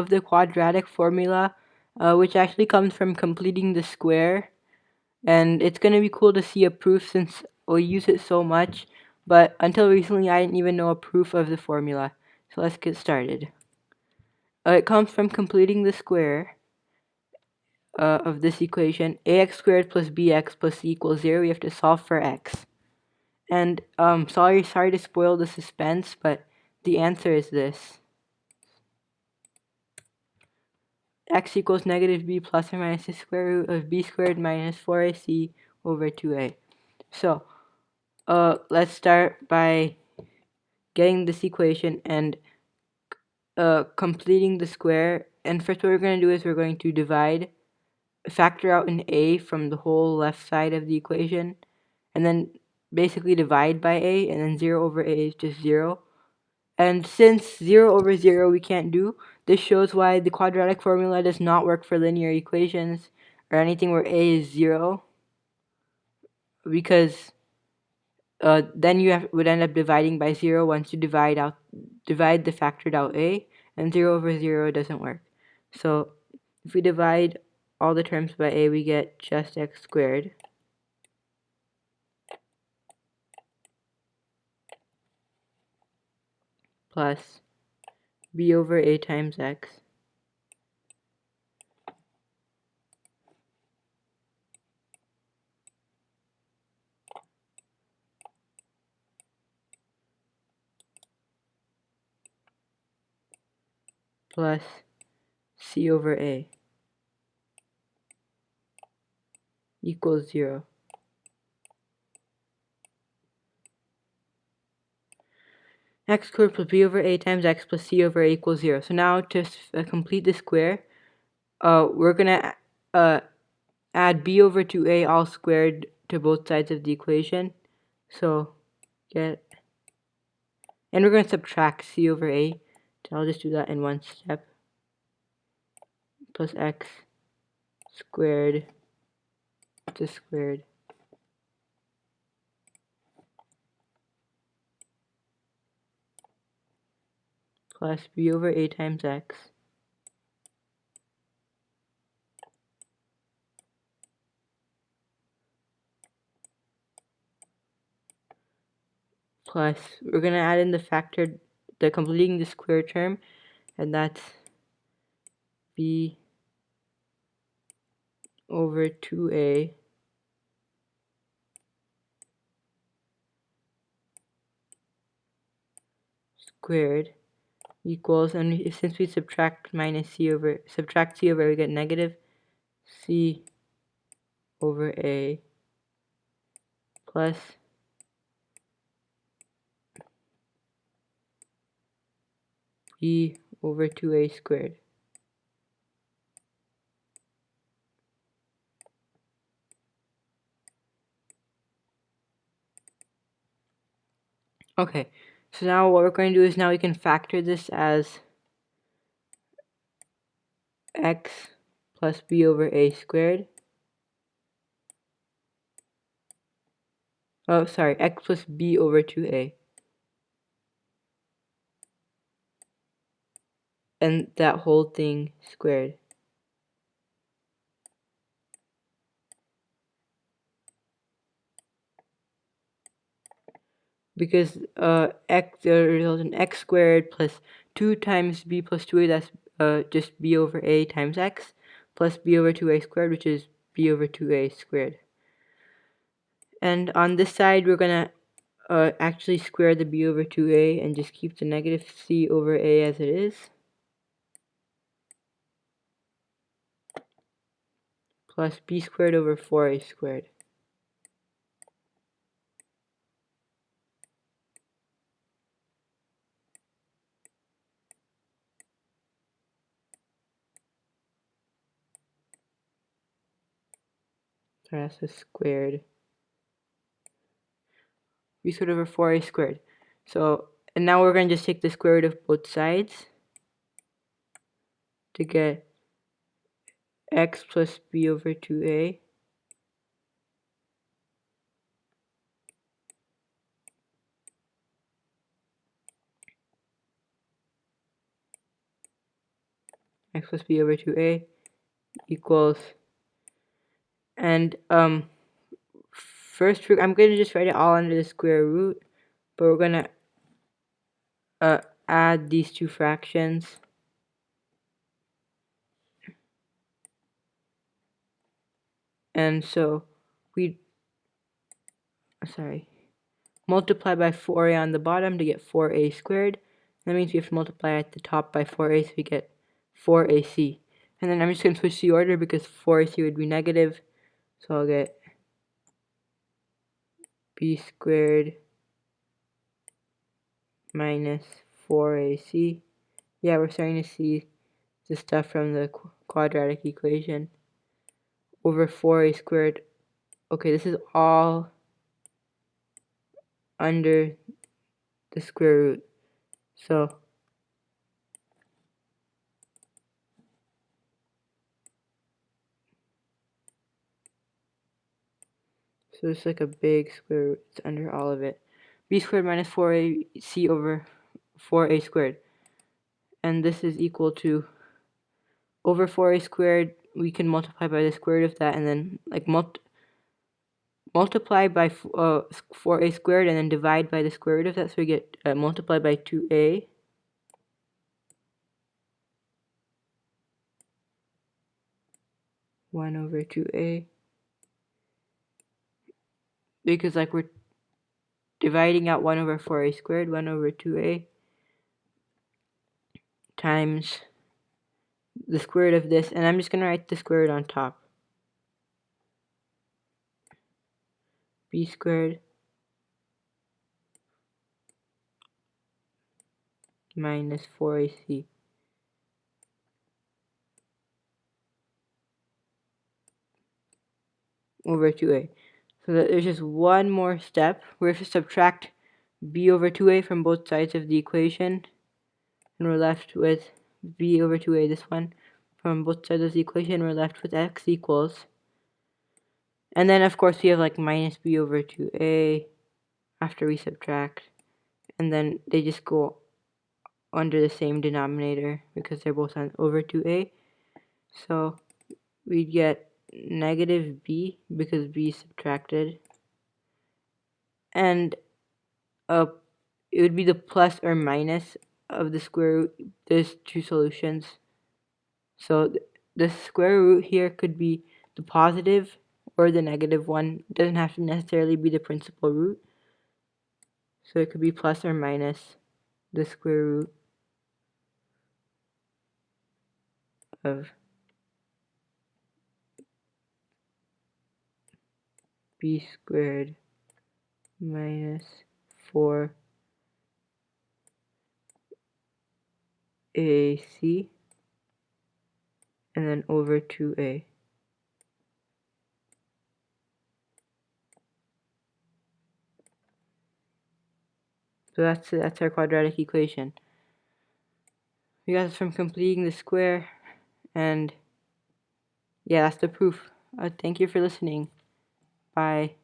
of the quadratic formula, which actually comes from completing the square. And it's going to be cool to see a proof since we use it so much. But until recently, I didn't even know a proof of the formula. So let's get started. It comes from completing the square of this equation. Ax squared plus bx plus c equals 0. We have to solve for x. And sorry to spoil the suspense, but the answer is this. X equals negative b plus or minus the square root of b squared minus 4ac over 2a. So let's start by getting this equation and completing the square. And first what we're going to do is we're going to factor out an a from the whole left side of the equation, and then basically divide by a, and then 0 over a is just 0. And since 0 over 0 we can't do, this shows why the quadratic formula does not work for linear equations or anything where a is 0, because then you would end up dividing by 0 once you divide the factored out a, and 0 over 0 doesn't work. So if we divide all the terms by a, we get just x squared plus b over a times x plus c over a equals 0. X squared plus b over a times x plus c over a equals 0. So now to complete the square, we're going to add b over 2a all squared to both sides of the equation. So and we're going to subtract c over a. So I'll just do that in one step. Plus x squared to squared plus b over a times x plus, we're going to add in the completing the square term, and that's b over 2a squared equals, and since we subtract c over a, we get negative c over a plus b over 2a squared. Okay, so now what we're going to do is now we can factor this as x plus b over a squared. Oh, sorry, x plus b over 2a. And that whole thing squared. Because results in x squared plus 2 times b plus 2a, that's just b over a times x, plus b over 2a squared, which is b over 2a squared. And on this side, we're going to actually square the b over 2a and just keep the negative c over a as it is. Plus b squared over 4a squared. So that's the squared. B squared over 4a squared. So, and now we're going to just take the square root of both sides to get x plus b over 2a x plus b over 2a equals, and first I'm going to just write it all under the square root, but we're going to add these two fractions. And so we multiply by 4a on the bottom to get 4a squared. That means we have to multiply at the top by 4a, so we get 4ac. And then I'm just going to switch the order because 4ac would be negative. So I'll get b squared minus 4ac. Yeah, we're starting to see the stuff from the quadratic equation. Over 4a squared. Okay, this is all under the square root. So it's like a big square root. It's under all of it. B squared minus 4ac over 4a squared. And this is equal to, over 4a squared, we can multiply by the square root of that, and then like multiply by 4a squared and then divide by the square root of that, so we get multiply by 2a. One over 2a. Because like we're dividing out 1 over 4a squared, 1 over 2a times the square root of this, and I'm just going to write the square root on top. B squared minus 4ac over 2a. So that there's just one more step. We have to subtract b over 2a from both sides of the equation, and we're left with b over 2a, this one, from both sides of the equation. We're left with x equals, and then of course we have like minus b over 2a after we subtract, and then they just go under the same denominator because they're both on over 2a. So we get negative b because b is subtracted, and it would be the plus or minus of the square root. There's two solutions. So the square root here could be the positive or the negative one. It doesn't have to necessarily be the principal root. So it could be plus or minus the square root of b squared minus 4ac and then over 2a. So that's our quadratic equation. We got this from completing the square, and yeah, that's the proof. Thank you for listening. Bye.